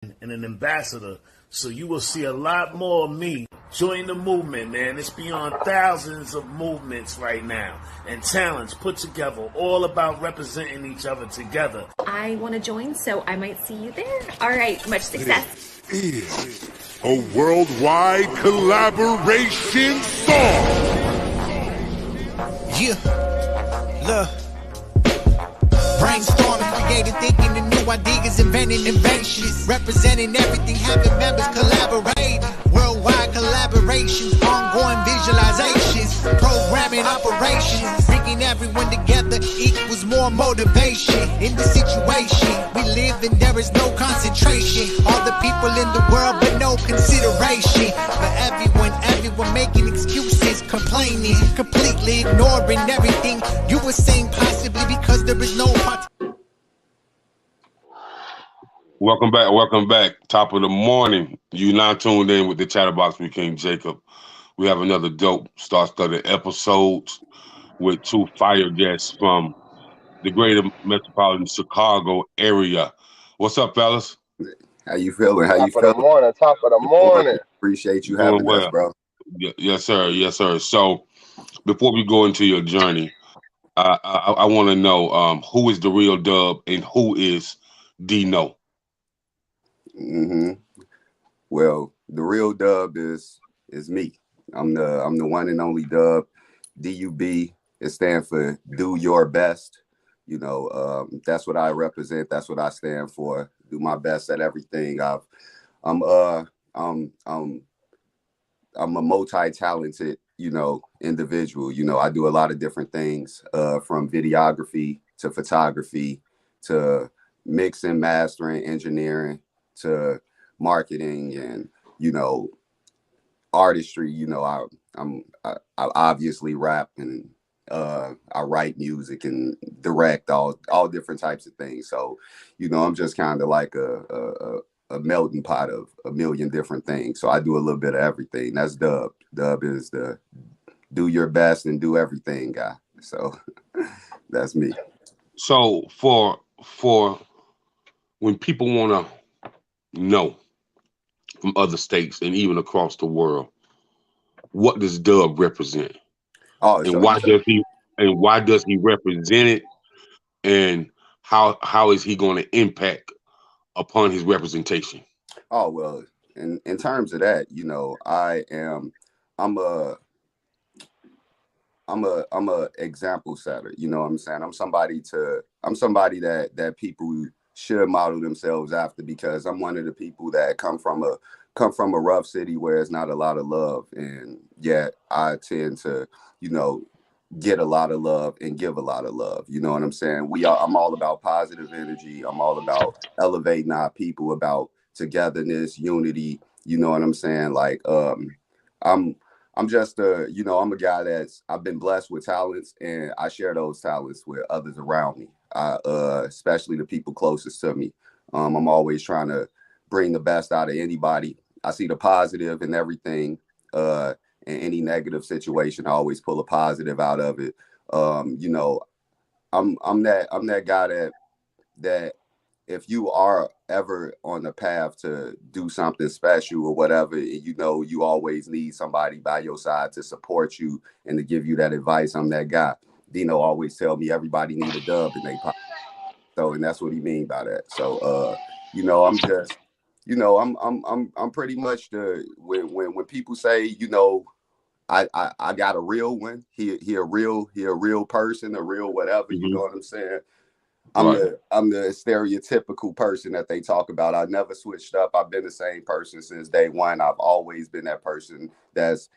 and an ambassador. So you will see a lot more of me. Join the movement, man. It's beyond thousands of movements right now and talents put together, all about representing each other together. I want to join, so I might see you there. All right, much success. This is a worldwide collaboration song. Yeah, look. Brainstorming, creating, thinking the new ideas, inventing inventions, representing everything, having members collaborating. Worldwide collaborations, ongoing visualizations, programming operations, bringing everyone together equals more motivation. In the situation we live in, there is no concentration. All the people in the world, but no consideration. But everyone making excuses, complaining, completely ignoring everything you were saying, possibly because there is no part. Welcome back. Top of the morning. You now tuned in with the Chatterbox with King Jacob. We have another dope star-studded episodes with two fire guests from the greater metropolitan Chicago area. What's up, fellas? How you feeling? Top of the morning. Appreciate you having us, bro. Yes, sir. Yes, sir. So before we go into your journey, I want to know who is the real Dub and who is D-Kno? Well, the real Dub is me. I'm the one and only Dub. DUB, it stands for do your best. You know, that's what I represent. That's what I stand for. Do my best at everything. I'm a multi-talented, individual. I do a lot of different things, from videography to photography to mixing, mastering, engineering to marketing and, artistry. I obviously rap and I write music and direct all different types of things. So, I'm just kind of like a melting pot of a million different things. So I do a little bit of everything. That's Dub. Dub is the do your best and do everything guy. So that's me. So for when people want to know from other states and even across the world, what does Dub represent? Why does he represent it? And how is he going to impact upon his representation? Oh, well, in terms of that, I'm a example setter. You know what I'm saying? I'm somebody that people should model themselves after, because I'm one of the people that come from a rough city where there's not a lot of love, and yet I tend to, get a lot of love and give a lot of love. You know what I'm saying? I'm all about positive energy. I'm all about elevating our people, about togetherness, unity. You know what I'm saying? Like, I'm just I'm a guy I've been blessed with talents, and I share those talents with others around me. Especially the people closest to me. I'm always trying to bring the best out of anybody. I see the positive in everything. In any negative situation, I always pull a positive out of it. I'm that guy that if you are ever on the path to do something special or whatever, you always need somebody by your side to support you and to give you that advice. I'm that guy. D-Kno always tell me everybody need a dub in their pocket. So, and that's what he mean by that. So, I'm just, I'm pretty much when people say, I got a real one. He a real person, a real whatever. You know what I'm saying? I'm the stereotypical person that they talk about. I never switched up. I've been the same person since day one. I've always been that person that's,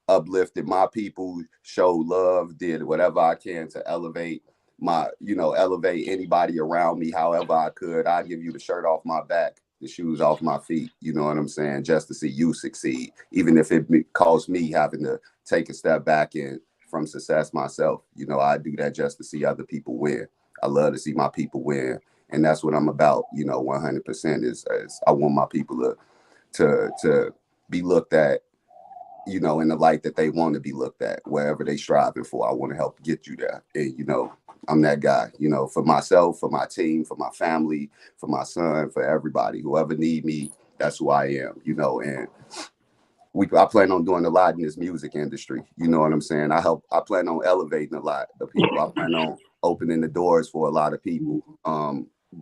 uplifted my people, showed love, did whatever I can to elevate elevate anybody around me however I could. I give you the shirt off my back, the shoes off my feet, you know what I'm saying, just to see you succeed, even if it costs me having to take a step back in from success myself. I do that just to see other people win. I love to see my people win, and that's what I'm about. 100% is I want my people to be looked at, in the light that they want to be looked at, wherever they striving for. I want to help get you there. And, I'm that guy, you know, for myself, for my team, for my family, for my son, for everybody. Whoever need me, that's who I am, you know. And I plan on doing a lot in this music industry. You know what I'm saying? I plan on elevating a lot of people. I plan on opening the doors for a lot of people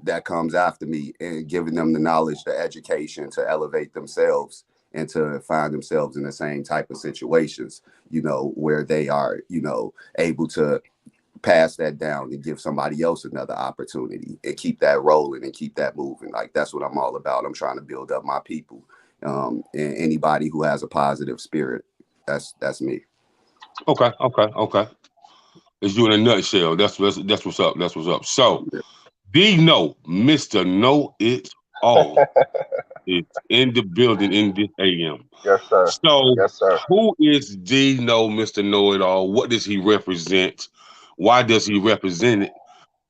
that comes after me and giving them the knowledge, the education to elevate themselves and to find themselves in the same type of situations, you know, where they are, you know, able to pass that down and give somebody else another opportunity and keep that rolling and keep that moving. Like, that's what I'm all about. I'm trying to build up my people. And anybody who has a positive spirit, that's me. Okay. It's you in a nutshell. That's what's up. That's what's up. So, D-Kno, Mr. Know It All, is in the building in this AM. Yes, sir. So, Yes, sir. who is D-Kno, Mr. Know It All? What does he represent? Why does he represent it?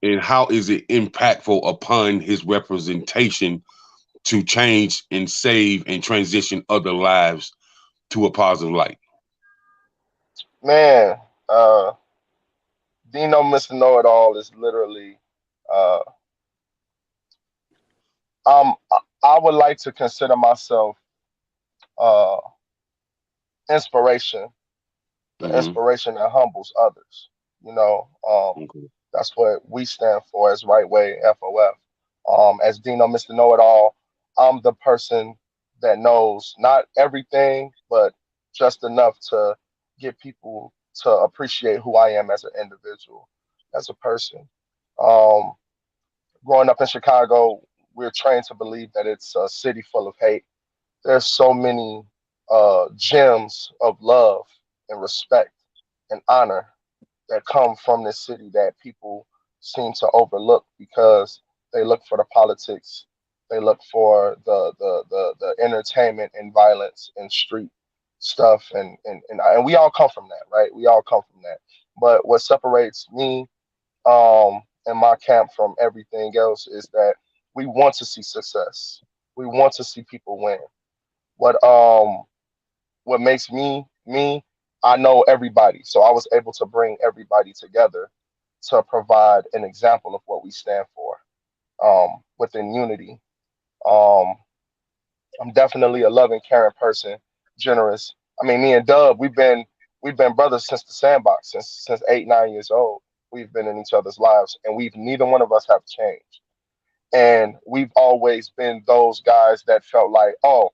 And how is it impactful upon his representation to change and save and transition other lives to a positive light? Man, D-Kno Mr. Know It All is literally, uh, I would like to consider myself uh, inspiration, the Mm-hmm. inspiration that humbles others. You know, Okay. that's what we stand for as Right Way FOF. As D-Kno Mr. Know It All, I'm the person that knows not everything, but just enough to get people to appreciate who I am as an individual, as a person. Um, Growing up in Chicago, we're trained to believe that it's a city full of hate. There's so many gems of love and respect and honor that come from this city that people seem to overlook because they look for the politics, they look for the entertainment and violence and street stuff, and we all come from that, right? We all come from that. But what separates me and my camp from everything else is that we want to see success. We want to see people win. What um what makes me me, I know everybody. So I was able to bring everybody together to provide an example of what we stand for within unity. Um, I'm definitely a loving, caring person, generous. I mean, me and Dub, we've been brothers since the sandbox, since 8, 9 years old. We've been in each other's lives, and we've neither one of us have changed. And we've always been those guys that felt like, oh,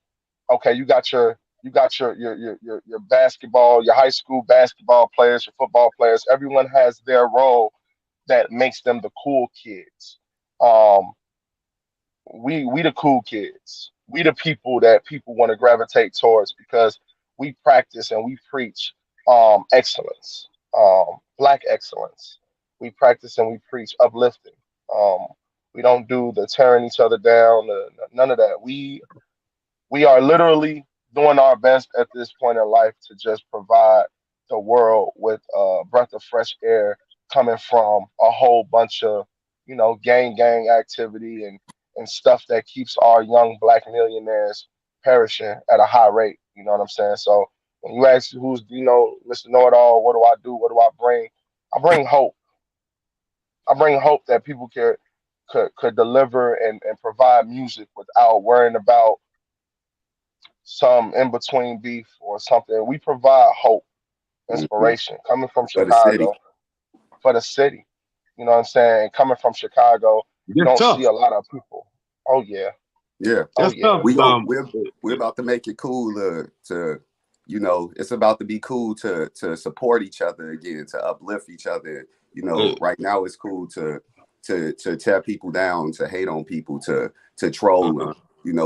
okay, you got your basketball, your high school basketball players, your football players. Everyone has their role that makes them the cool kids. Um, we the cool kids. We the people that people want to gravitate towards because we practice and we preach excellence, black excellence. We practice and we preach uplifting. Um, we don't do the tearing each other down, none of that. We are literally doing our best at this point in life to just provide the world with a breath of fresh air coming from a whole bunch of, gang activity and stuff that keeps our young black millionaires perishing at a high rate. You know what I'm saying? So when you ask who's, Mr. Know It All, what do I do? What do I bring? I bring hope. I bring hope that people could deliver and provide music without worrying about some in between beef or something. We provide hope, Mhm. inspiration coming from For the city. Chicago for the city. You know what I'm saying? Coming from Chicago, you That's don't see tough. a lot of people. Oh yeah. Yeah. Oh That's yeah. tough. We're about to make it cool to it's about to be cool to support each other again, to uplift each other. uh, Right now it's cool to tear people down, to hate on people, to troll them. uh-huh.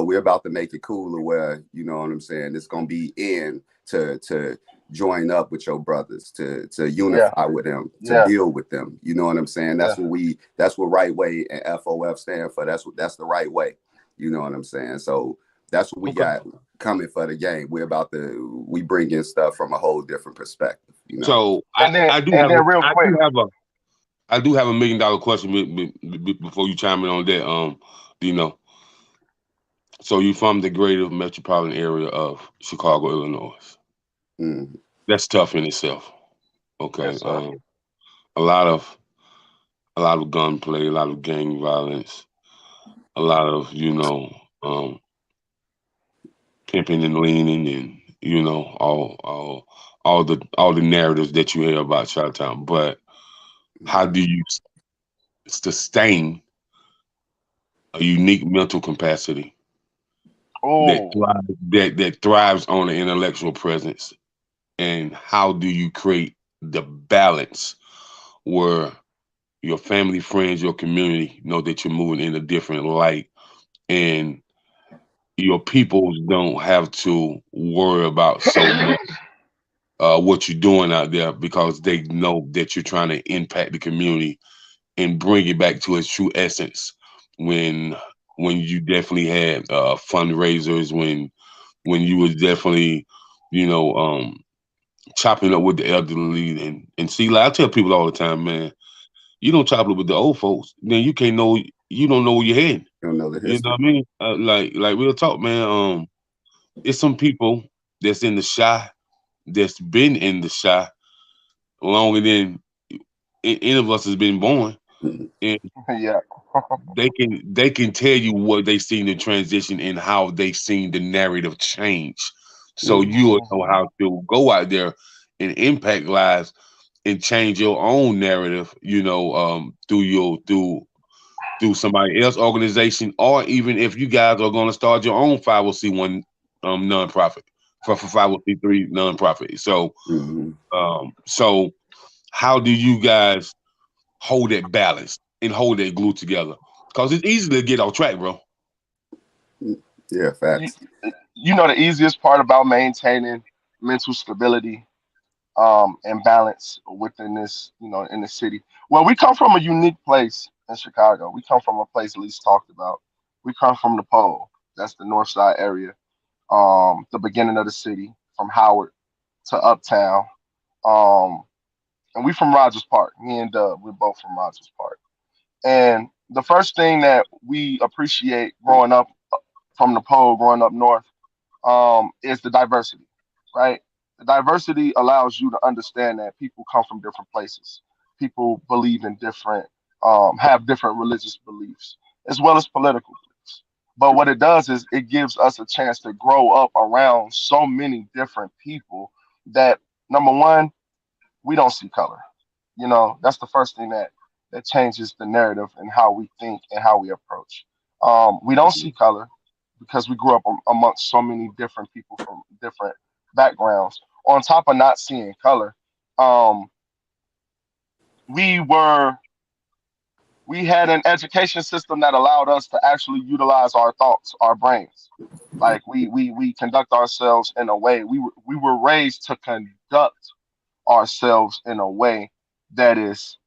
We're about to make it cooler where, you know what I'm saying, it's gonna be in to join up with your brothers, to Yeah. unify with them, to Yeah. build with them. You know what I'm saying? Yeah. That's what Right Way and FOF stand for. That's the right way. You know what I'm saying? So that's what we Okay. got coming for the game. We bring in stuff from a whole different perspective. So And then I do and have then real quick, $1 million question before you chime in on that. D-Kno. So you from the greater metropolitan area of Chicago, Illinois. Mm, That's tough in itself. Okay. yes, sir. A lot of a lot of gunplay, a lot of gang violence, a lot of pimping and leaning, and all the narratives that you hear about Chi-Town. But how do you sustain a unique mental capacity that Oh, thrives on an intellectual presence, and how do you create the balance where your family, friends, your community know that you're moving in a different light, and your peoples don't have to worry about so much what you're doing out there, because they know that you're trying to impact the community and bring it back to its true essence. When you definitely had fundraisers, when you was definitely, you know, chopping up with the elderly, and see, like I tell people all the time, man, you don't chop it with the old folks, then you don't know where you're heading. You don't know the You know history. what I mean? Like real talk, man. It's some people that's in the shy, that's been in the shy longer than any of us has been born, Mhm. and yeah. they can tell you what they seen the transition and how they seen the narrative change. So Mhm. you'll know Mhm. how to go out there and impact lives and change your own narrative, through somebody else organization, or even if you guys are going to start your own 501c1 nonprofit, for 501c3 nonprofit. Mhm. So how do you guys hold that balance and hold that glue together? Because it's easy to get off track, bro. Yeah, You, facts. you know the easiest part about maintaining mental stability and balance within this, in the city. Well, we come from a unique place in Chicago. We come from a place least talked about. We come from the Pole. That's the North Side area, the beginning of the city, from Howard to Uptown. Um, and we from Rogers Park. Me and Dub, we're both from Rogers Park. And the first thing that we appreciate growing up from the Pole, growing up north, is the diversity, right? The diversity allows you to understand that people come from different places. People believe in different, have different religious beliefs as well as political beliefs. But what it does is it gives us a chance to grow up around so many different people that, number one, we don't see color. That's the first thing that changes the narrative and how we think and how we approach. We don't see color because we grew up amongst so many different people from different backgrounds. On top of not seeing color, um, we were we had an education system that allowed us to actually utilize our thoughts, our brains. Like we conduct ourselves in a way we were raised to conduct ourselves in a way that is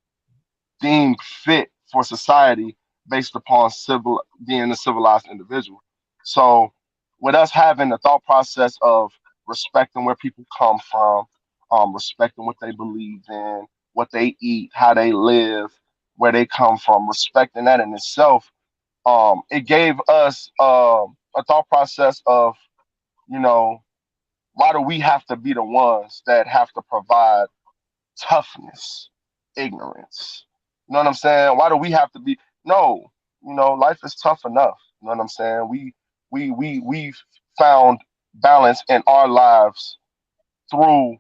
deemed fit for society based upon civil being a civilized individual. So with us having the thought process of respecting where people come from, respecting what they believe in, what they eat, how they live, where they come from, respecting that in itself, it gave us a thought process of, you know, why do we have to be the ones that have to provide toughness, ignorance? You know what I'm saying? Why do we have to be? No, life is tough enough. You know what I'm saying? We've found balance in our lives through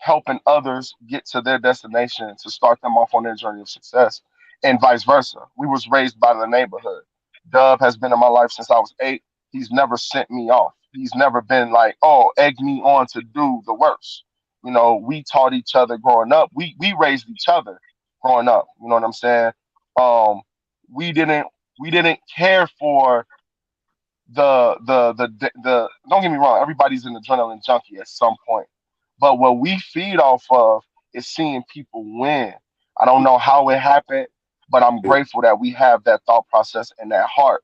helping others get to their destination to start them off on their journey of success, and vice versa. We was raised by the neighborhood. Dub has been in my life since I was 8. He's never sent me off. He's never been like, oh, egg me on to do the worst. We taught each other growing up. We raised each other growing up. You know what I'm saying? Um, we didn't we didn't care for the don't get me wrong, everybody's an adrenaline junkie at some point. But what we feed off of is seeing people win. I don't know how it happened, but I'm grateful that we have that thought process and that heart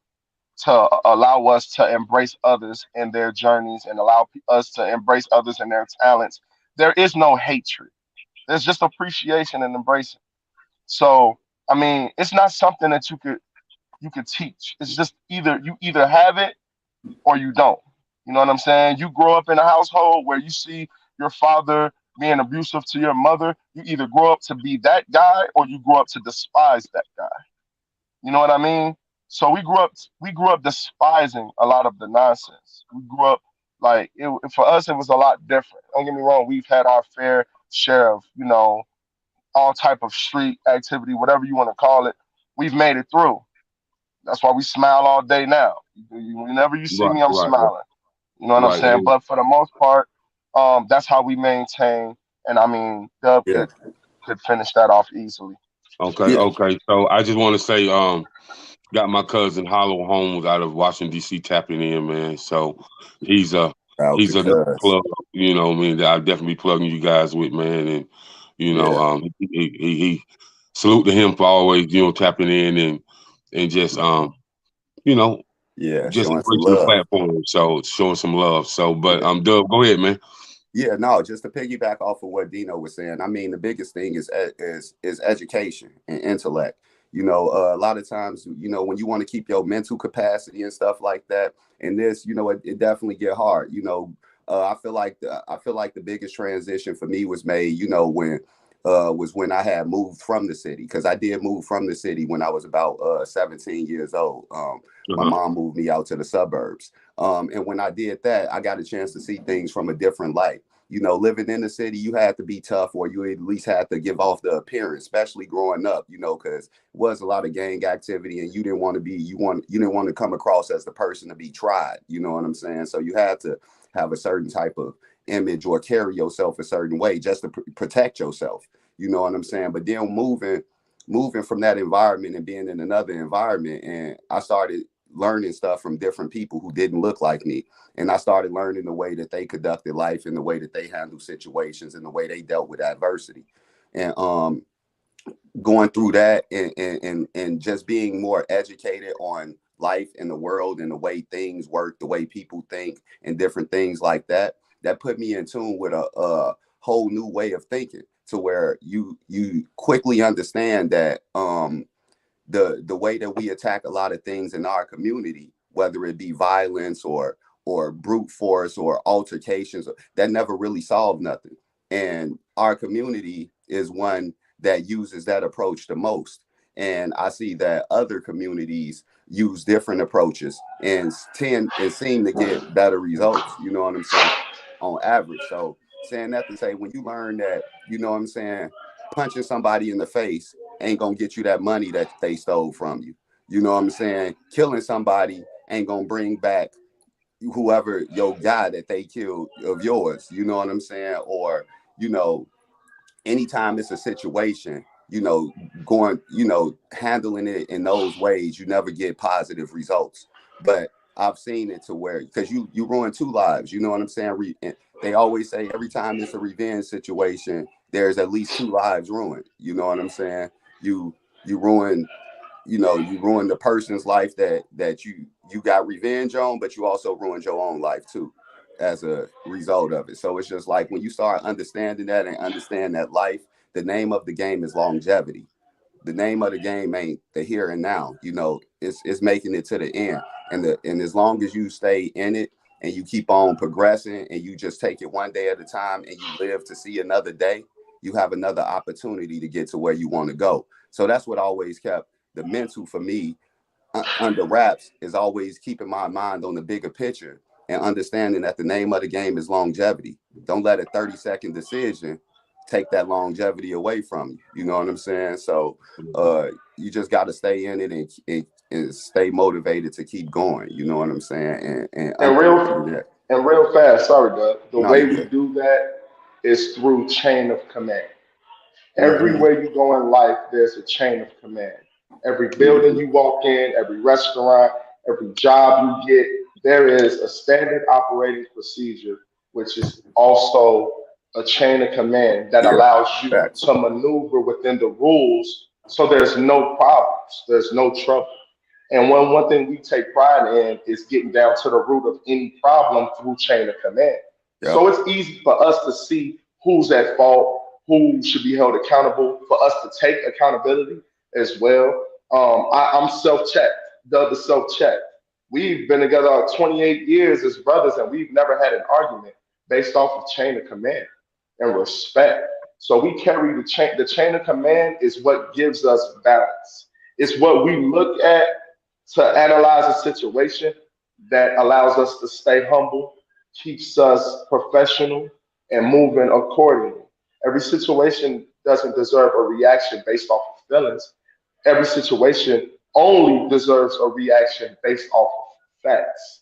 to allow us to embrace others in their journeys and allow us to embrace others in their talents. There is no hatred. There's just appreciation and embracing. So, I mean, it's not something that you could teach. It's just you either have it or you don't. You know what I'm saying? You grow up in a household where you see your father being abusive to your mother, you either grow up to be that guy or you grow up to despise that guy. You know what I mean? So we grew up despising a lot of the nonsense. We grew up like for us it was a lot different. Don't get me wrong, we've had our fair share of, all type of street activity, whatever you want to call it. We've made it through. That's why we smile all day now. Whenever you see Right, me, I'm right, right, smiling. You know what I'm right. saying? But for the most part, that's how we maintain. And I mean, Dub Yeah, could finish that off easily. Okay, yeah. okay. So I just want to say, got my cousin Hollow Holmes out of Washington D.C. tapping in, man. So he's a Out to he's a cuz. plug, you know. What I mean, that I'll definitely be plugging you guys with, man. And Yeah, he salute to him for always, tapping in and just you know, yeah. just Showing some embracing the love. platform. So showing some love. So, but Yeah. Dub, go ahead, man. Yeah, no, just to piggyback off of what D-Kno was saying, I mean, the biggest thing is education and intellect. A lot of times, when you want to keep your mental capacity and stuff like that, and this, it definitely get hard. I feel like the biggest transition for me was made, when I had moved from the city, because I did move from the city when I was about 17 years old. My Uh-huh. mom moved me out to the suburbs. And when I did that, I got a chance to see things from a different light. Living in the city, you had to be tough, or you at least had to give off the appearance, especially growing up, because it was a lot of gang activity, and you didn't want to you didn't want to come across as the person to be tried. You know what I'm saying? So you had to have a certain type of image or carry yourself a certain way just to protect yourself. You know what I'm saying? But then moving from that environment and being in another environment, and I started learning stuff from different people who didn't look like me, and I started learning the way that they conducted life and the way that they handled situations and the way they dealt with adversity, and going through that and just being more educated on life and the world and the way things work, the way people think and different things like that, that put me in tune with a whole new way of thinking, to where you quickly understand that the way that we attack a lot of things in our community, whether it be violence or brute force or altercations, that never really solve nothing. And our community is one that uses that approach the most. And I see that other communities use different approaches and tend and seem to get better results. You know what I'm saying? On average. So saying that to say, when you learn that, you know what I'm saying, punching somebody in the face ain't gonna get you that money that they stole from you. You know what I'm saying? Killing somebody ain't gonna bring back whoever your guy that they killed of yours. You know what I'm saying? Or, you know, anytime it's a situation, going, handling it in those ways, you never get positive results. But I've seen it to where, because you ruin two lives. You know what I'm saying? They always say every time it's a revenge situation, there's at least two lives ruined. You know what I'm saying? You you ruin you ruin the person's life that you got revenge on, but you also ruined your own life too as a result of it. So it's just like, when you start understanding that and understand that life, the name of the game is longevity. The name of the game ain't the here and now. It's making it to the end. And as long as you stay in it and you keep on progressing and you just take it one day at a time and you live to see another day, you have another opportunity to get to where you want to go. So that's what always kept the mental for me under wraps, is always keeping my mind on the bigger picture and understanding that the name of the game is longevity. Don't let a 30-second decision take that longevity away from you. You know what I'm saying? So you just got to stay in it and stay motivated to keep going. You know what I'm saying? And And understand real that. and real fast, sorry, Doug. The No, way you we good. do that is through chain of command. Mm-hmm. Everywhere you go in life, there's a chain of command. Every building Mm-hmm. you walk in, every restaurant, every job you get, there is a standard operating procedure, which is also a chain of command that Yeah. allows you Facts. to maneuver within the rules so there's no problems, there's no trouble. And one thing we take pride in is getting down to the root of any problem through chain of command. Yep. So it's easy for us to see who's at fault, who should be held accountable, for us to take accountability as well. I'm self-checked, the other self-checked. We've been together 28 years as brothers, and we've never had an argument based off of chain of command. and respect. So we carry the chain. The chain of command is what gives us balance. It's what we look at to analyze a situation that allows us to stay humble, keeps us professional, and moving accordingly. Every situation doesn't deserve a reaction based off of feelings. Every situation only deserves a reaction based off of facts.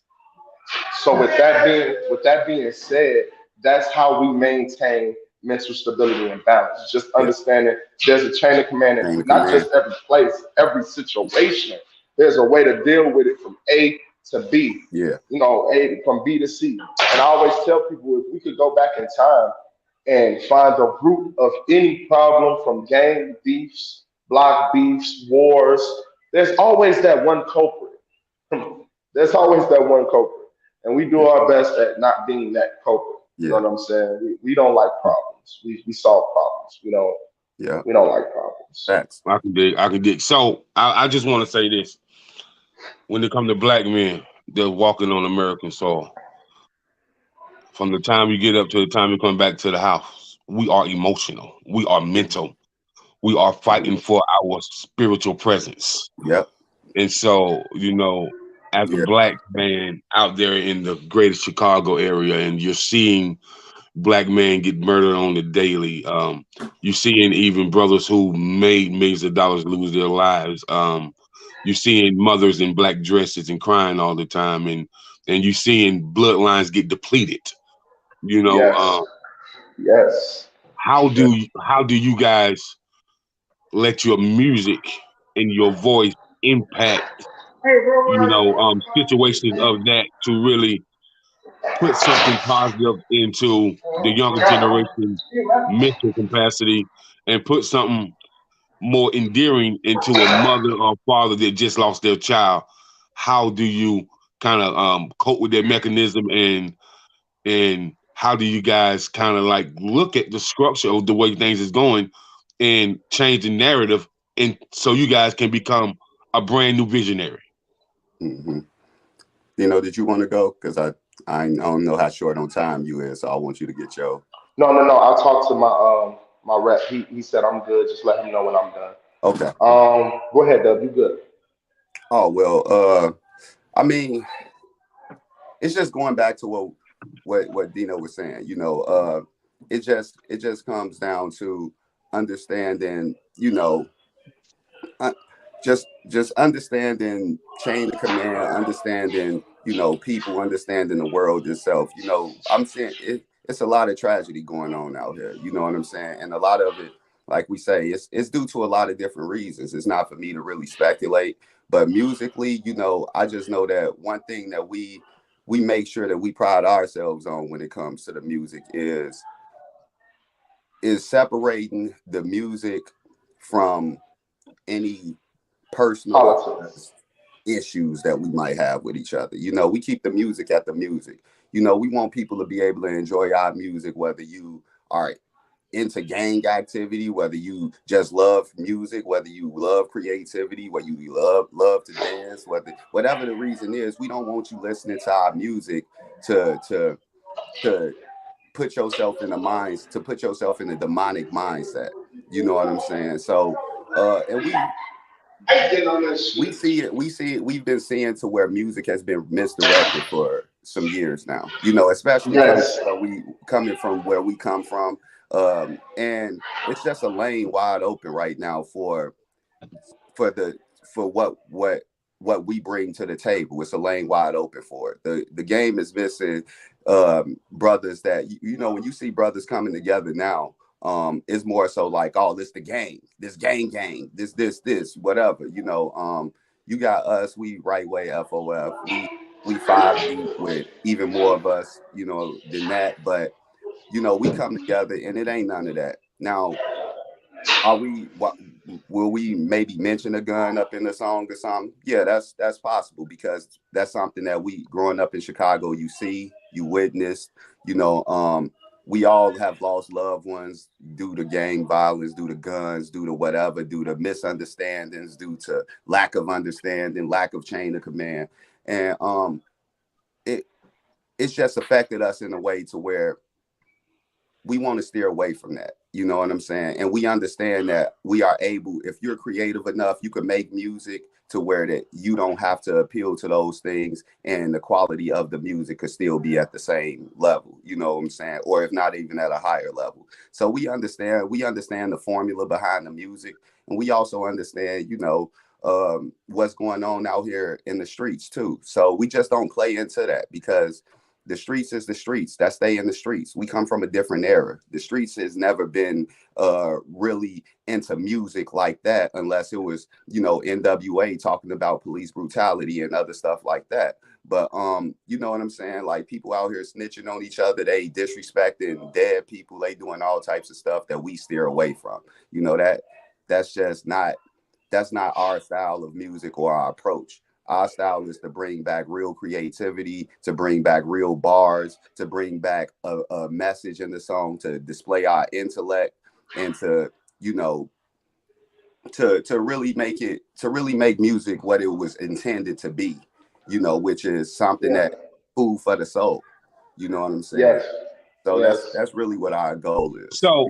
So with that being said, that's how we maintain mental stability and balance. Just Yeah. understanding there's a chain of command in Chain of not command. just every place, every situation. There's a way to deal with it from A to B. Yeah. You know, A from B to C. And I always tell people if we could go back in time and find the root of any problem from gang beefs, block beefs, wars, there's always that one culprit. There's always that one culprit. And we do our best at not being that culprit. You know Yeah. what I'm saying? We don't like problems. We solve problems. Yeah. We don't like problems. Facts. I can dig. I can dig. So I just want to say this: when it comes to black men, they're walking on American soil. From the time you get up to the time you come back to the house, we are emotional. We are mental. We are fighting Mhm. for our spiritual presence. Yep. And so, as a Yeah. black man out there in the greater Chicago area, and you're seeing black men get murdered on the daily, you're seeing even brothers who made millions of dollars lose their lives. You're seeing mothers in black dresses and crying all the time, and you're seeing bloodlines get depleted. You know, Yes. Yes. Yeah. how do you guys let your music and your voice impact situations of that to really put something positive into the younger generation mental capacity and put something more endearing into a mother or father that just lost their child? How do you kind of cope with that mechanism, and how do you guys kind of like look at the structure of the way things is going and change the narrative, and so you guys can become a brand new visionary? Hmm. Did you want to go? Because I don't know how short on time you is, so I want you to get your. No. I'll talk to my rep. He said I'm good. Just let him know when I'm done. Okay. Go ahead, Dub. You good? Oh well. I mean, it's just going back to what D-Kno was saying. It just comes down to understanding. Uh, just understanding chain of command, understanding people, understanding the world itself. I'm saying it's a lot of tragedy going on out here. You know what I'm saying? And a lot of it, like we say, it's due to a lot of different reasons. It's not for me to really speculate, but musically, I just know that one thing that we make sure that we pride ourselves on when it comes to the music is separating the music from any personal Politics. issues that we might have with each other. We keep the music at the music. We want people to be able to enjoy our music, whether you are into gang activity, whether you just love music, whether you love creativity, whether you love to dance, whatever the reason is. We don't want you listening to our music to put yourself in a demonic mindset. You know what I'm saying? So and we see it. We've been seeing to where music has been misdirected for some years now. Especially Yes. coming from where we come from. And it's just a lane wide open right now for what we bring to the table. It's a lane wide open for it. The game is missing brothers that when you see brothers coming together now. It's more so like, oh, this the gang, this gang, this, whatever. You got us, we right way FOF, we five deep with even more of us, than that. But we come together and it ain't none of that. Now, will we maybe mention a gun up in the song or something? Yeah, that's possible, because that's something that we growing up in Chicago, you witnessed, we all have lost loved ones due to gang violence, due to guns, due to whatever, due to misunderstandings, due to lack of understanding, lack of chain of command. And it's just affected us in a way to where we want to steer away from that. You know what I'm saying? And we understand that we are able, if you're creative enough, you can make music to where that you don't have to appeal to those things, and the quality of the music could still be at the same level. You know what I'm saying? Or if not even at a higher level. So we understand the formula behind the music, and we also understand, what's going on out here in the streets too. So we just don't play into that, because the streets is the streets. That stay in the streets. We come from a different era. The streets has never been really into music like that, unless it was, NWA talking about police brutality and other stuff like that. But you know what I'm saying? Like, people out here snitching on each other, they disrespecting dead people, they doing all types of stuff that we steer away from. That's just not our style of music or our approach. Our style is to bring back real creativity, to bring back real bars, to bring back a message in the song, to display our intellect, and to really make music what it was intended to be, which is something that food for the soul. You know what I'm saying? Yes. So Yes. that's really what our goal is. So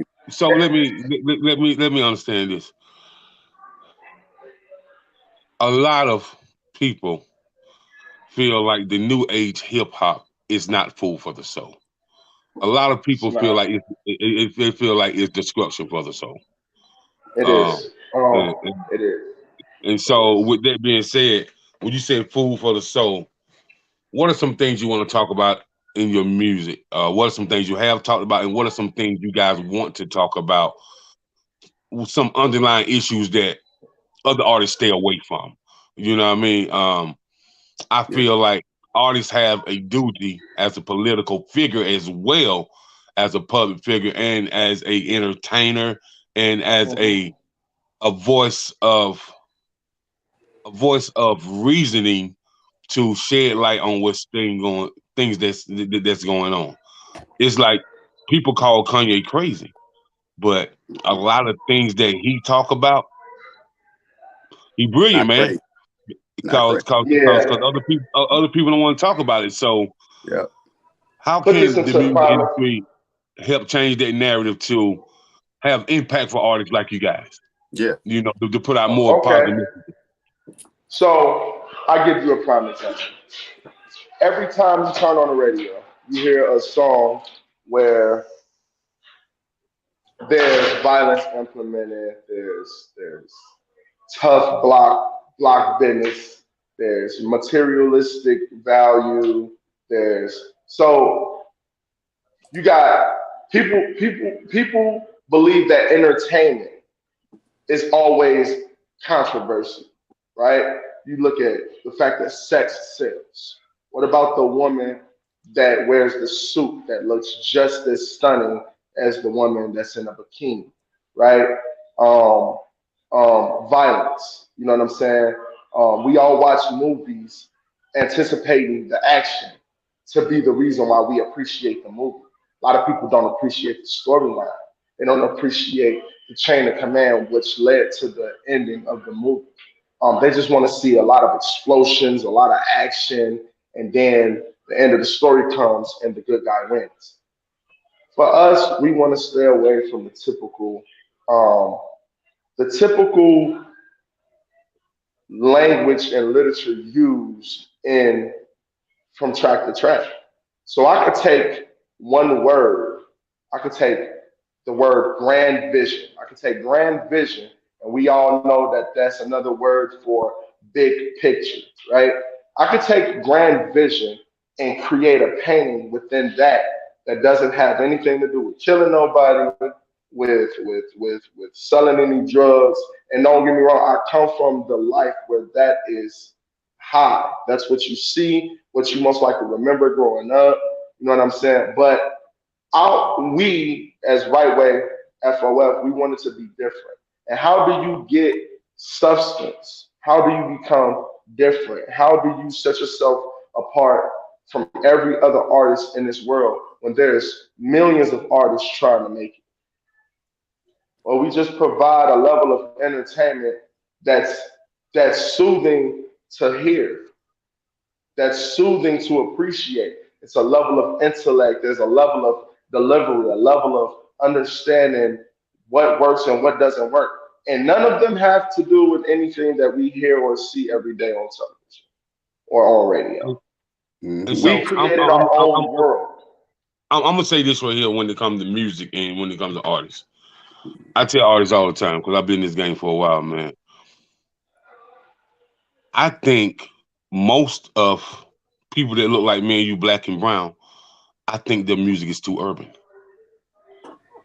let me understand this. A lot of people feel like the new age hip hop is not food for the soul. A lot of people feel like they feel like it's destruction for the soul. It is. And, It is. and so, with that being said, when you say food for the soul, what are some things you want to talk about in your music? What are some things you have talked about, and what are some things you guys want to talk about? Some underlying issues that other artists stay away from. You know what I mean? I feel like artists have a duty as a political figure, as well as a public figure, and as a entertainer, and as a voice of reasoning, to shed light on things that's going on. It's like people call Kanye crazy, but a lot of things that he talk about, he brilliant, Not man. crazy. Because other people don't want to talk about it. So Yeah. how Put this can the into music industry help change that narrative to have impact for artists like you guys? Yeah. To put out more positive. So I give you a prime example. Every time you turn on the radio, you hear a song where there's violence implemented, there's tough block business, there's materialistic value, so you got people believe that entertainment is always controversial, right? You look at the fact that sex sells. What about the woman that wears the suit that looks just as stunning as the woman that's in a bikini, right? Um, Violence. You know what I'm saying? We all watch movies anticipating the action to be the reason why we appreciate the movie. A lot of people don't appreciate the storyline. They don't appreciate the chain of command which led to the ending of the movie. They just want to see a lot of explosions, a lot of action, and then the end of the story comes and the good guy wins. For us, we want to stay away from um, the typical language and literature used in from track to track. So I could take one word. I could take the word grand vision. I could take grand vision, and we all know that that's another word for big picture, right? I could take grand vision and create a painting within that doesn't have anything to do with killing nobody, with selling any drugs. And don't get me wrong, I come from the life where that is high. That's what you see, what you most likely remember growing up. You know what I'm saying? But we as Right Way FOF, we want it to be different. And how do you get substance? How do you become different? How do you set yourself apart from every other artist in this world when there's millions of artists trying to make it? Well, we just provide a level of entertainment that's soothing to hear, that's soothing to appreciate. It's a level of intellect. There's a level of delivery, a level of understanding what works and what doesn't work. And none of them have to do with anything that we hear or see every day on television or on radio. And Hmm. We so created our own world. I'm gonna say this right here when it comes to music and when it comes to artists. I tell artists all the time because I've been in this game for a while, man. I think most of people that look like me and you, black and brown, I think their music is too urban,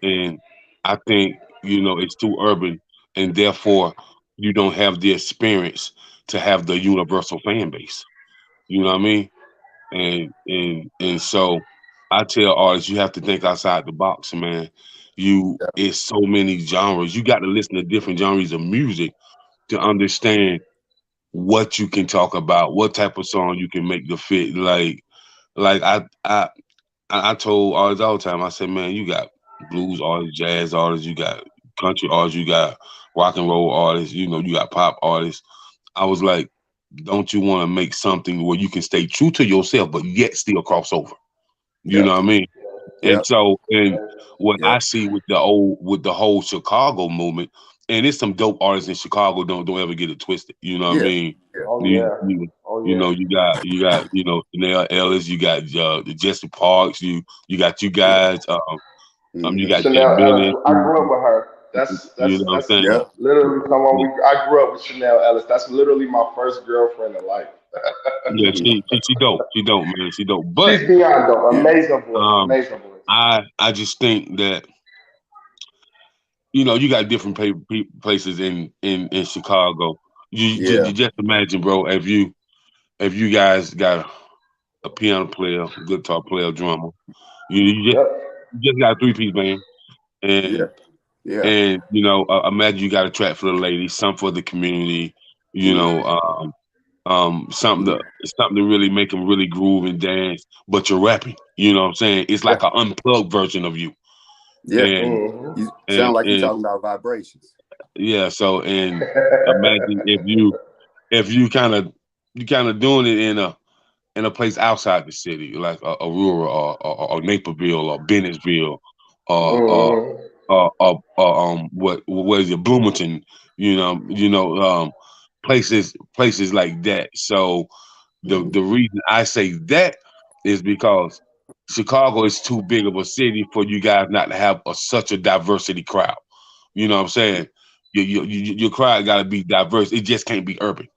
and I think it's too urban, and therefore you don't have the experience to have the universal fan base. You know what I mean? And so I tell artists you have to think outside the box, man. It's so many genres. You got to listen to different genres of music to understand what you can talk about, what type of song you can make the fit. Like I told artists all the time. I said, man, you got blues artists, jazz artists, you got country artists, you got rock and roll artists, you got pop artists. I was like, don't you want to make something where you can stay true to yourself, but yet still cross over? You Yep. know what I mean? And Yep. so, and what I Yep. see with the whole Chicago movement, and it's some dope artists in Chicago. Don't ever get it twisted. You know what I Yeah. mean? Yeah. Oh You, yeah. you, Oh you yeah. know, you got Chanel Ellis, you got the Jesse Parks, you got you Yeah. guys, you Hmm. got Jay Chanel Ellis. Bennett. I grew up with her. That's You that's know what that's I'm saying? Yep. literally someone Yeah, we. I grew up with Chanel Ellis. That's literally my first girlfriend in life. yeah, Hmm. she dope. She dope, man. She dope. She's But beyond dope. Yeah. Amazing voice. um, Amazing voice. I just think that you got different places in Chicago. You Yeah. just imagine, bro, if you guys got a piano player, guitar player, drummer, you just Yep. you just got a 3-piece band, Yeah. and Yeah. imagine you got a track for the ladies, some for the community, you Mm. know, something to really make them really groove and dance, but you're rapping. You know what I'm saying? It's Yeah. like an unplugged version of you, Yeah. and Hmm. You and sound like you're and talking about vibrations. yeah. So and imagine if you kind of doing it in a place outside the city, like a Aurora or Naperville or Bennettsville or Hmm. what is it, Bloomington, places like that. So Hmm. the reason I say that is because Chicago is too big of a city for you guys not to have such a diversity crowd. You know what I'm saying? Your crowd got to be diverse. It just can't be urban.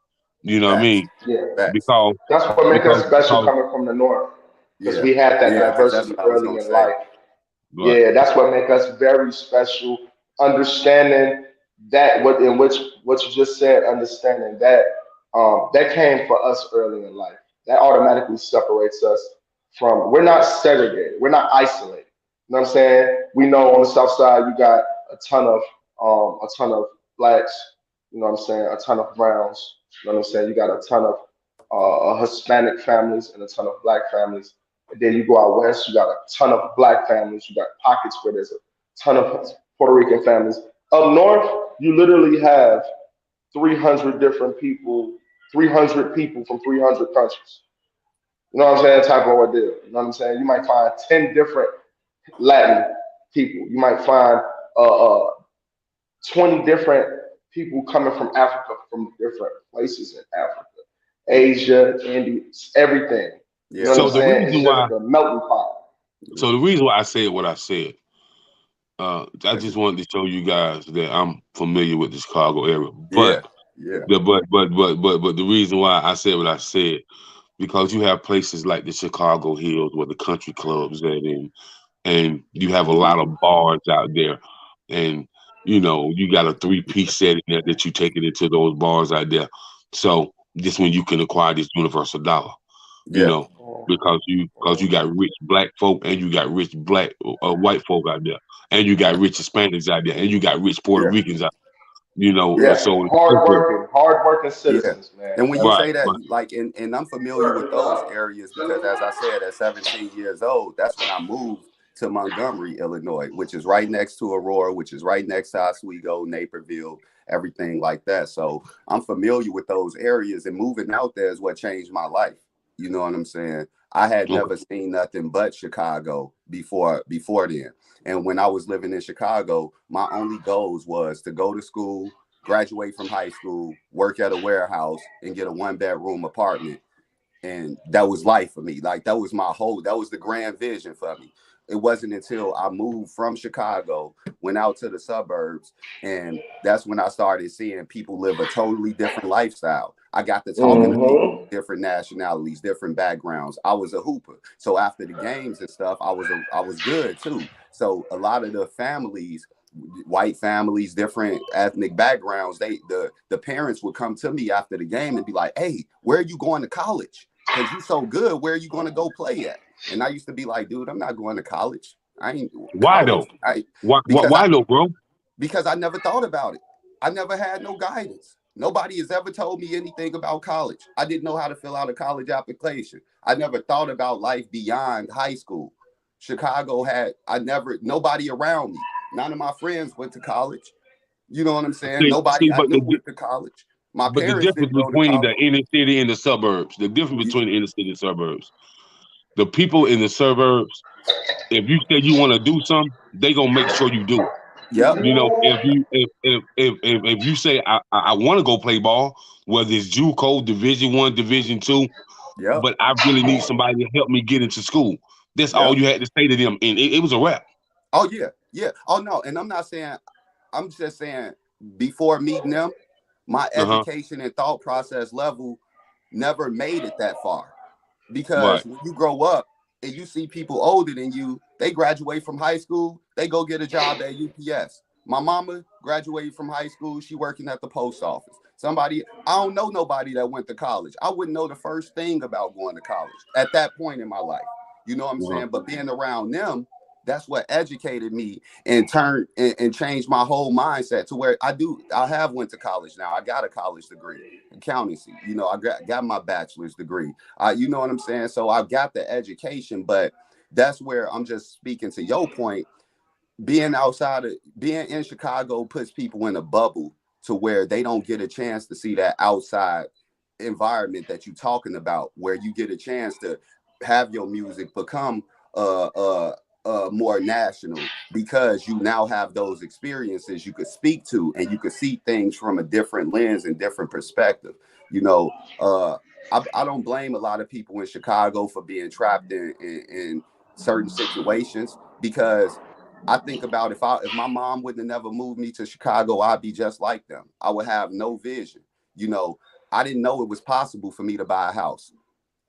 You know what I Facts. mean? Yeah. Facts. Because That's what makes us because special because coming from the north, because Yeah. we had that Yeah. Because that's diversity what I was early gonna in say. life. right. Yeah, that's what makes us very special. Understanding that what in which what you just said, understanding that that came for us early in life. That automatically separates us from. We're not segregated. We're not isolated. You know what I'm saying? We know on the south side you got a ton of blacks. You know what I'm saying? A ton of browns. You know what I'm saying? You got a ton of Hispanic families and a ton of black families. And then you go out west, you got a ton of black families. You got pockets where there's a ton of Puerto Rican families. Up north, you literally have 300 different people, 300 people from 300 countries. You know what I'm saying? Type of ordeal. You know what I'm saying? You might find 10 different Latin people. You might find uh, uh, 20 different people coming from Africa, from different places in Africa, Asia, India, everything. You know Yeah. what I'm So the saying? It's reason just why a melting pot. so the reason why I said what I said, I That's just it. wanted to show you guys that I'm familiar with the Chicago area. Yeah. But Yeah. but the reason why I said what I said, because you have places like the Chicago Hills where the country clubs at, and you have a Hmm. lot of bars out there, and you got a 3-piece set in there that you take it into those bars out there. So this when you can acquire this universal dollar, you Yeah. know, because you got rich black folk and you got rich black white folk out there, and you got rich Hispanics out there, and you got rich Puerto Yeah. Ricans out Yeah. so Hard working Yeah. citizens, man. And when you right, say that, right, like, and I'm familiar with those areas because, as I said, at 17 years old, that's when I moved to Montgomery, Illinois, which is right next to Aurora, which is right next to Oswego, Naperville, everything like that. So I'm familiar with those areas, and moving out there is what changed my life. You know what I'm saying? I had Okay. never seen nothing but Chicago before then. And when I was living in Chicago, my only goals was to go to school, graduate from high school, work at a warehouse, and get a 1-bedroom apartment. And that was life for me. Like that was the grand vision for me. It wasn't until I moved from Chicago, went out to the suburbs, and that's when I started seeing people live a totally different lifestyle. I got to talking to people, different nationalities, different backgrounds. I was a hooper, so after the games and stuff, I was good too. So a lot of the families, white families, different ethnic backgrounds, the parents would come to me after the game and be like, "Hey, where are you going to college? Because you're so good. Where are you going to go play at?" And I used to be like, "Dude, I'm not going to college. I ain't Why college." though? Why though, bro? Because I never thought about it. I never had no guidance. Nobody has ever told me anything about college. I didn't know how to fill out a college application. I never thought about life beyond high school. Nobody around me. None of my friends went to college. You know what I'm saying? Nobody I But knew went to college. My the parents difference didn't go to between the college. inner city and the suburbs, the difference between the inner city and suburbs, the people in the suburbs, if you say you want to do something, they gonna make sure you do it. Yep. You know, if you say I want to go play ball, whether it's JUCO, Division 1, Division 2, Yep. but I really need somebody to help me get into school. That's all Yep. you had to say to them, and it was a wrap. Oh yeah. Yeah. Oh no. And I'm just saying before meeting them, my education and thought process level never made it that far. Because Right. when you grow up and you see people older than you, they graduate from high school, they go get a job at UPS. My mama graduated from high school, she working at the post office. I don't know nobody that went to college. I wouldn't know the first thing about going to college at that point in my life. You know what I'm saying? But being around them, that's what educated me and turned and changed my whole mindset to where I have went to college now. I got a college degree, accountancy. You know, I got my bachelor's degree. You know what I'm saying? So I got the education, but that's where I'm just speaking to your point. Being in Chicago puts people in a bubble to where they don't get a chance to see that outside environment that you're talking about, where you get a chance to have your music become more national, because you now have those experiences you could speak to, and you could see things from a different lens and different perspective. You know, I don't blame a lot of people in Chicago for being trapped in certain situations, because I think about if my mom wouldn't have never moved me to Chicago, I'd be just like them. I would have no vision. You know, I didn't know it was possible for me to buy a house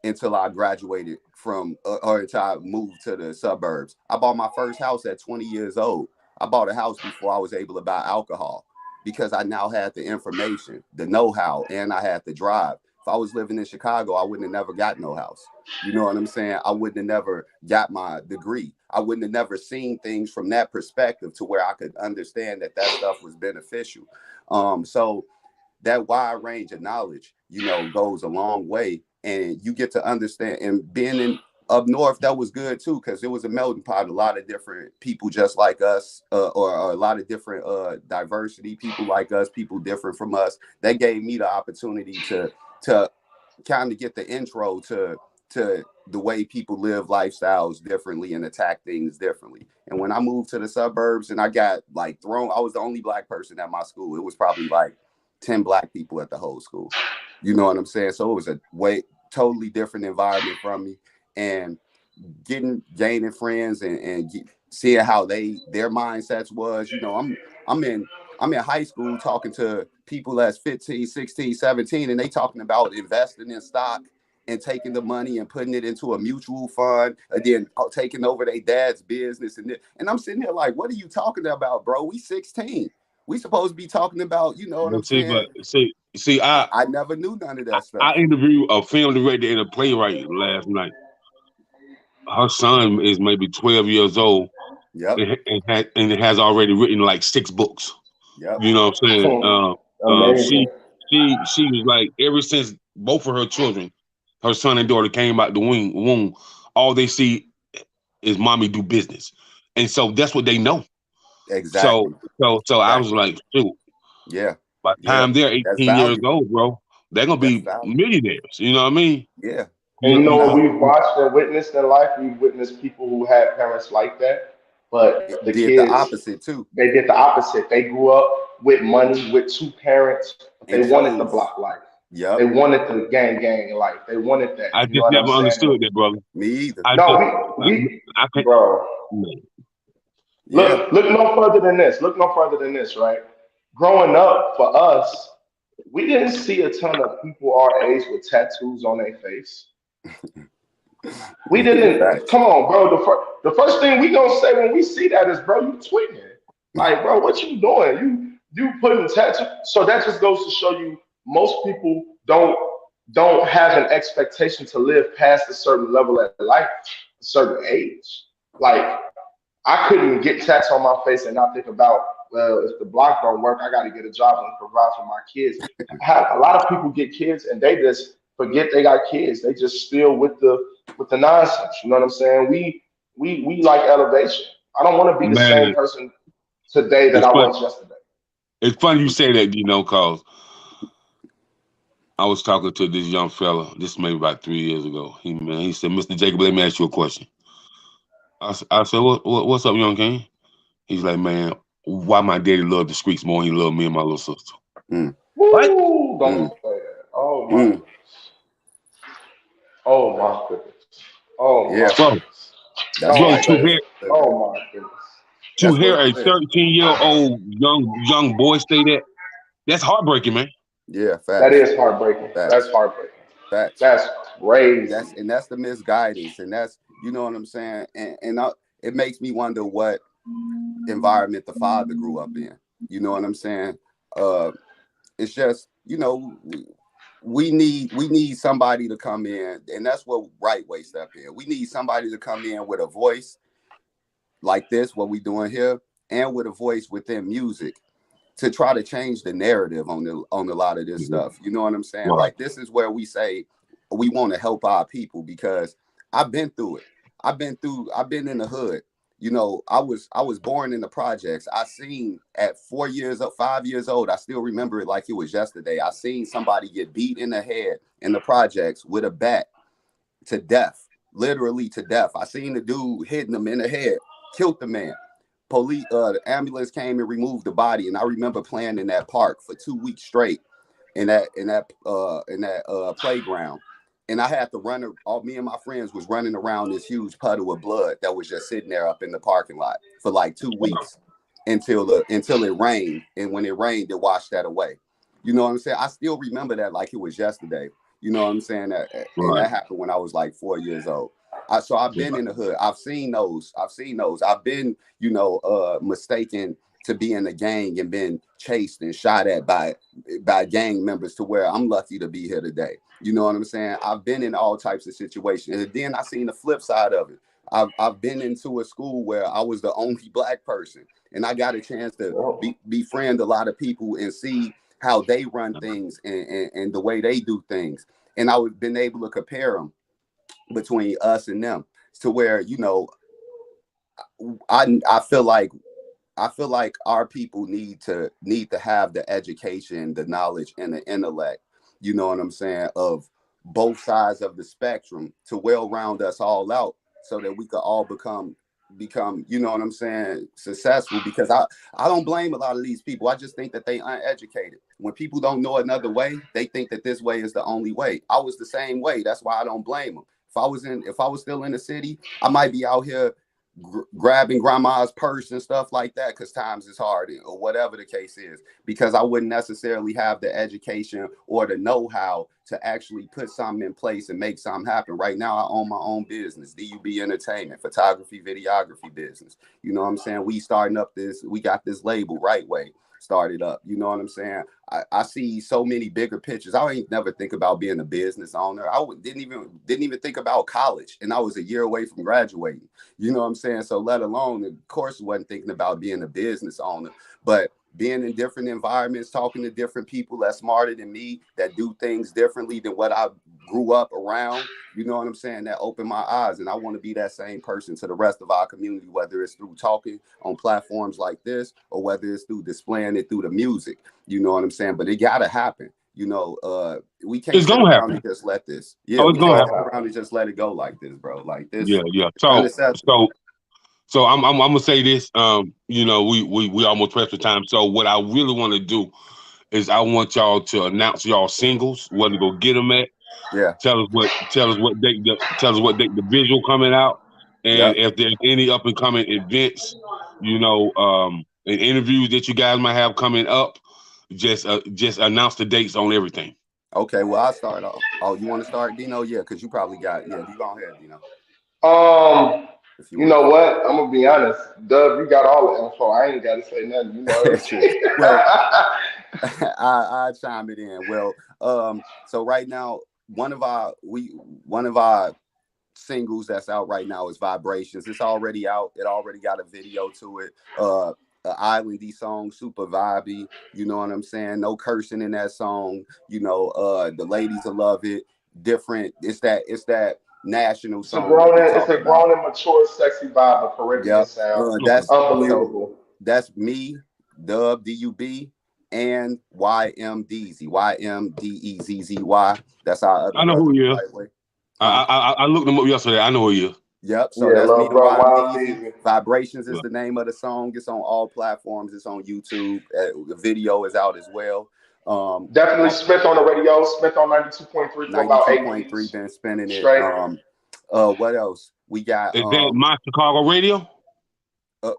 until I graduated or until I moved to the suburbs. I bought my first house at 20 years old. I bought a house before I was able to buy alcohol, because I now had the information, the know-how, and I had the drive. If I was living in Chicago, I wouldn't have never got no house. You know what I'm saying? I wouldn't have never got my degree. I wouldn't have never seen things from that perspective to where I could understand that stuff was beneficial. So that wide range of knowledge, you know, goes a long way, and you get to understand. And being up north, that was good too, because it was a melting pot, a lot of different people just like us, or a lot of different diversity, people like us, people different from us. That gave me the opportunity to kind of get the intro to the way people live lifestyles differently and attack things differently. And when I moved to the suburbs and I got I was the only black person at my school. It was probably like 10 black people at the whole school. You know what I'm saying? So it was a totally different environment from me, and gaining friends and seeing how their mindsets was. You know, I'm in high school talking to people that's 15, 16, 17, and they talking about investing in stock and taking the money and putting it into a mutual fund, and then taking over their dad's business. And I'm sitting there like, what are you talking about, bro? We 16. We supposed to be talking about, you know what I'm saying? I never knew none of that stuff. I interviewed a film director and a playwright last night. Her son is maybe 12 years old. Yep. And has already written like 6 books. Yep. You know what I'm saying? She was like, ever since both of her children, her son and daughter, came out the womb, all they see is mommy do business. And so that's what they know. Exactly. So I was like, shoot. Yeah. By the time they're 18 years old, bro, they're gonna be millionaires. You know what I mean? Yeah. And you know what we've you- watched and witnessed in life? We've witnessed people who had parents like that, but the Did the kids, opposite too, they did the opposite. They grew up with money, with two parents, but they and wanted the chose. block life. Yep, They wanted the gang life. They wanted that. I You know just what I'm never saying? And understood that, brother. me either. I just, no, I can't. bro, Yeah, look no further than this. Look no further than this, right? Growing up for us, we didn't see a ton of people our age with tattoos on their face. We didn't. facts. Come on, bro. The first thing we gonna say when we see that is, bro, you tweaking. Like, bro, what you doing? You putting tattoo. So that just goes to show you, most people don't have an expectation to live past a certain level of life, a certain age. Like, I couldn't get tats on my face and not think about, well, if the block don't work, I got to get a job and provide for my kids. A lot of people get kids and they just forget they got kids. They just still with the nonsense. You know what I'm saying? We like elevation. I don't want to be the same Man, person today that it's I fun. was yesterday. It's funny you say that, cause I was talking to this young fella, this maybe about 3 years ago. He said, Mr. Jacob, let me ask you a question. I said, what's up, young king? He's like, man, why my daddy loved the streets more than he loved me and my little sister? Mm, What? Woo! Don't mm, say that. Oh my mm. goodness. Oh my goodness. Oh Yeah, my Bro, goodness. that's Don't bro, right. say to that. hear Oh my goodness. to That's hear real a shit. 13-year-old young boy say that, that's heartbreaking, man. Yeah, That facts, is heartbreaking. That's facts, heartbreaking. facts. That's crazy. That's the misguidance, and that's, you know what I'm saying. It makes me wonder what environment the father grew up in. You know what I'm saying? Uh, it's just, we need somebody to come in, and that's what right way step in. We need somebody to come in with a voice like this, what we doing here, and with a voice within music to try to change the narrative on a lot of this stuff. You know what I'm saying? Right. Like, this is where we say we want to help our people, because I've been through it. I've been in the hood. I was born in the projects. I seen at 4 years old, 5 years old, I still remember it like it was yesterday. I seen somebody get beat in the head in the projects with a bat to death, literally to death. I seen the dude hitting him in the head, killed the man. The ambulance came and removed the body, and I remember playing in that park for 2 weeks straight, in that playground, and I had to run. All me and my friends was running around this huge puddle of blood that was just sitting there up in the parking lot for like 2 weeks until it rained, and when it rained, it washed that away. You know what I'm saying? I still remember that like it was yesterday. You know what I'm saying? And Right. that happened when I was like 4 years old. So I've been in the hood. I've seen those. I've been, mistaken to be in a gang and been chased and shot at by gang members, to where I'm lucky to be here today. You know what I'm saying? I've been in all types of situations. And then I seen the flip side of it. I've been into a school where I was the only black person, and I got a chance to befriend a lot of people and see how they run things and the way they do things. And I was been able to compare them between us and them, to where, I feel like our people need to have the education, the knowledge, and the intellect, you know what I'm saying, of both sides of the spectrum, to well round us all out, so that we could all become, you know what I'm saying, successful. Because I don't blame a lot of these people. I just think that they uneducated. When people don't know another way, they think that this way is the only way. I was the same way. That's why I don't blame them. If I was still in the city, I might be out here grabbing grandma's purse and stuff like that, because times is hard, or whatever the case is, because I wouldn't necessarily have the education or the know-how to actually put something in place and make something happen. Right now, I own my own business, DUB Entertainment, photography, videography business. You know what I'm saying? We got this label, Right Way, started up. You know what I'm saying? I see so many bigger pictures. I ain't never think about being a business owner. Didn't even think about college, and I was a year away from graduating. You know what I'm saying? So let alone, of course, wasn't thinking about being a business owner, but being in different environments, talking to different people that's smarter than me, that do things differently than what I grew up around. You know what I'm saying? That opened my eyes, and I want to be that same person to the rest of our community, whether it's through talking on platforms like this, or whether it's through displaying it through the music. You know what I'm saying? But it gotta happen. You know, we can't It's sit gonna around happen. and just let this. Yeah, Oh, we it's gonna can't sit happen. around and just let it go like this, bro. Like this, Yeah. unacceptable. So I'm gonna say this. You know, we almost pressed for time. So what I really want to do is I want y'all to announce y'all singles, where to go get them at. Yeah. Tell us what date the visual coming out, and Yep. if there's any up and coming events, you know, and interviews that you guys might have coming up. Just announce the dates on everything. Okay. Well, I'll start off. Oh, you want to start, D-Kno? Yeah, because you probably got. Yeah, you go ahead, D-Kno. If you You want know what? I'm gonna be honest, Dub. You got all the info. I ain't got to say nothing. You know everything. Well, I chime it in. Well, so right now, one of our singles that's out right now is Vibrations. It's already out. It already got a video to it. An islandy song, super vibey. You know what I'm saying? No cursing in that song. You know, the ladies will love it. Different. It's that national It's a song grown, that we it's talk a about. grown and mature, sexy vibe of Caribbean Yep. sound. That's Unbelievable. So that's me, Dub, DUB, and YMDZ. YMDEZZY. That's our other I know brother. who he is. Lightweight. I looked him up yesterday. I know who he is. Yep. So Yeah, that's me love, and bro. Wild YMDZ. Easy. Vibrations is Yeah. the name of the song. It's on all platforms. It's on YouTube. The video is out as well. Definitely Smith on the radio. Smith on 92.3 for about 8 92.3 weeks. been spinning it. Straight. What else? We got Is that my Chicago radio?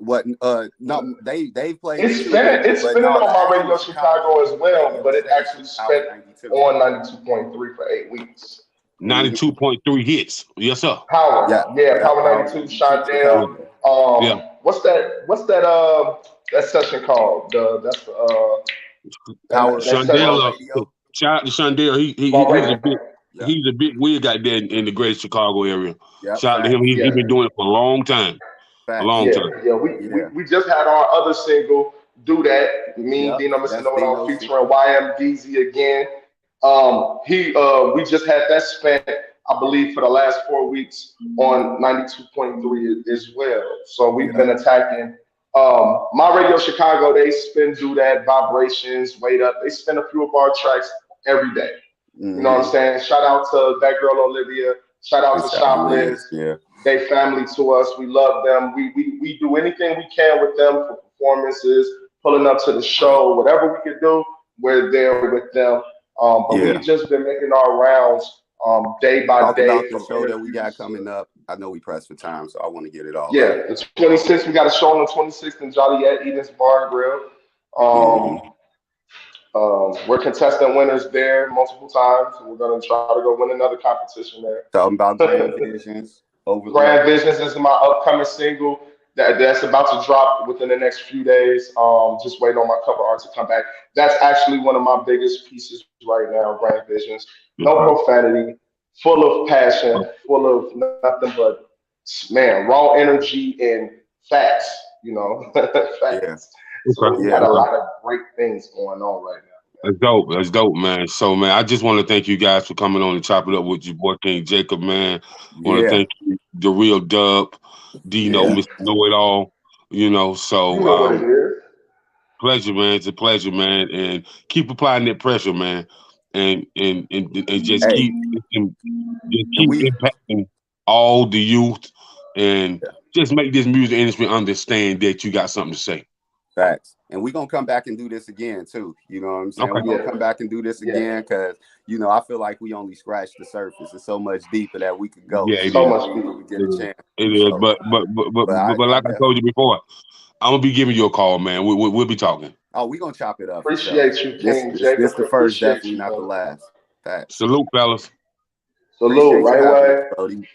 no, they played It's it too, spinning. It's but spinning no, the on my actual radio Chicago as well, radio but it station, actually Power spent 92. on 92.3 for 8 weeks. 92.3 hits. Yes, sir. Power, Yeah, Power Power 92, 92 Shondell. Chicago. Yeah. What's that session called? Power that session. Shondell, Radio. shout out to Shondell. Raw He's a radio. big Yeah. he's a big wig out there in the greater Chicago area. Yep, Shout out to him. He's Yeah. been doing it for a long time. A Facts. long Yeah, time. yeah. We just had our other single, Do That. Me, Yep, D-Kno, Mr. that's Know It All, D-Kno featuring YMDZ again. We just had that spent, I believe, for the last 4 weeks on 92.3 as well. So we've been attacking. My radio Chicago, they spin Do That, Vibrations, Wait Up. They spin a few of our tracks every day. Mm-hmm. You know what I'm saying? Shout out to that girl Olivia. Shout out to Shop Liz. Yeah. They family to us. We love them. We do anything we can with them for performances, pulling up to the show, whatever we can do, we're there with them. But we've just been making our rounds day by Talk day. about the show that we got coming up. I know we pressed for time, so I want to get it all. Yeah, the 26th. We got a show on the 26th in Joliet, Eden's Bar and Grill. We're contestant winners there multiple times. We're gonna try to go win another competition there. Talking about Grand Visions. Grand Visions is my upcoming single that's about to drop within the next few days. Just waiting on my cover art to come back. That's actually one of my biggest pieces right now. Grand Visions, no profanity, full of passion, full of nothing but raw energy and facts. You know, facts. Yeah. So we got a lot of great things going on right now. That's dope. That's dope, man. So, man, I just want to thank you guys for coming on and chopping up with your boy King Jacob, man. I want to thank you, the real Dub, D-Kno, Mr. Know It All. You know, so you know what it is. Pleasure, man. It's a pleasure, man. And keep applying that pressure, man. And just keep impacting all the youth, and just make this music industry understand that you got something to say. Facts. And we're going to come back and do this again, too. You know what I'm saying? Okay. We're going to come back and do this again because, you know, I feel like we only scratched the surface. It's so much deeper that we could go. Yeah, it so is. much deeper. We get a chance. It is. So, but like I told you before, I'm going to be giving you a call, man. We'll be talking. Oh, we're going to chop it up. Appreciate you, King Jacob. This the first, Appreciate definitely not the last. Facts. Salute, fellas. Salute, right away.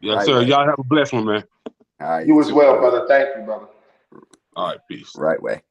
Yes, sir. Y'all have a blessed one, man. All right, you as well, brother. Thank you, brother. All right, peace. Right way.